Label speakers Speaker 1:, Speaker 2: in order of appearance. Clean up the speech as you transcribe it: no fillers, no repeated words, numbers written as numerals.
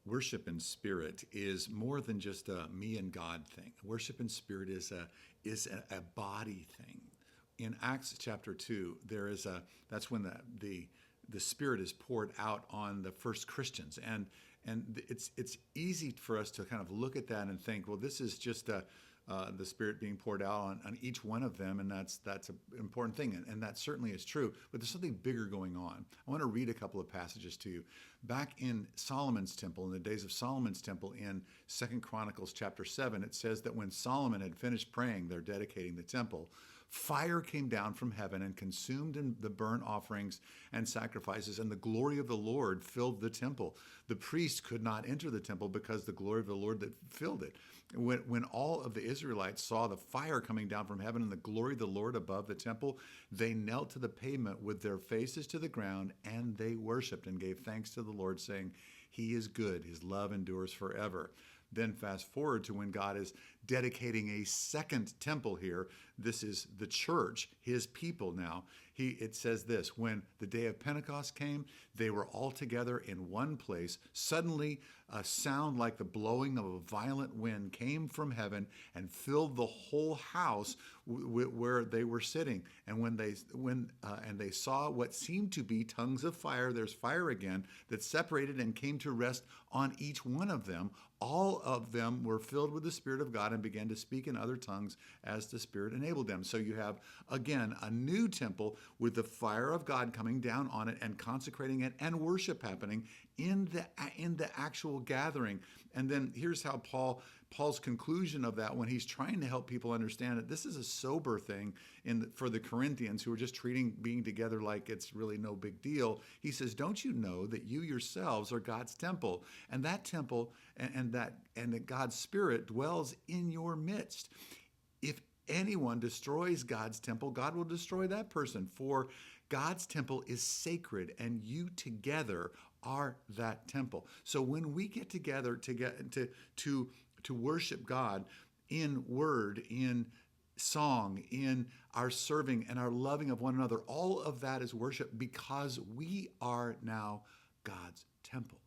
Speaker 1: worship in spirit is more than just a me and God thing. Worship in spirit is a body thing. In Acts chapter 2, that's when the Spirit is poured out on the first Christians, and it's easy for us to kind of look at that and think, well, this is just the Spirit being poured out on each one of them, and that's an important thing, and that certainly is true. But there's something bigger going on. I want to read a couple of passages to you. Back in Solomon's temple, in the days of Solomon's temple, in 2 Chronicles chapter 7, it says that when Solomon had finished praying, they're dedicating the temple, fire came down from heaven and consumed the burnt offerings and sacrifices, and the glory of the Lord filled the temple. The priests could not enter the temple because the glory of the Lord that filled it. When all of the Israelites saw the fire coming down from heaven and the glory of the Lord above the temple, they knelt to the pavement with their faces to the ground, and they worshiped and gave thanks to the Lord, saying, He is good, His love endures forever. Then fast forward to when God is dedicating a second temple here. This is the church, his people now. It says this, when the day of Pentecost came, they were all together in one place. Suddenly, a sound like the blowing of a violent wind came from heaven and filled the whole house where they were sitting. And when they saw what seemed to be tongues of fire, there's fire again, that separated and came to rest on each one of them. All of them were filled with the Spirit of God and began to speak in other tongues as the Spirit enabled them. So you have, again, a new temple with the fire of God coming down on it and consecrating it, and worship happening in the actual gathering. And then here's how Paul's conclusion of that, when he's trying to help people understand it. This is a sober thing for the Corinthians, who are just treating being together like it's really no big deal. He says, don't you know that you yourselves are God's temple, and that temple and that God's Spirit dwells in your midst? If anyone destroys God's temple, God will destroy that person. For God's temple is sacred, and you together are that temple. So when we get together to worship God in word, in song, in our serving and our loving of one another, all of that is worship, because we are now God's temple.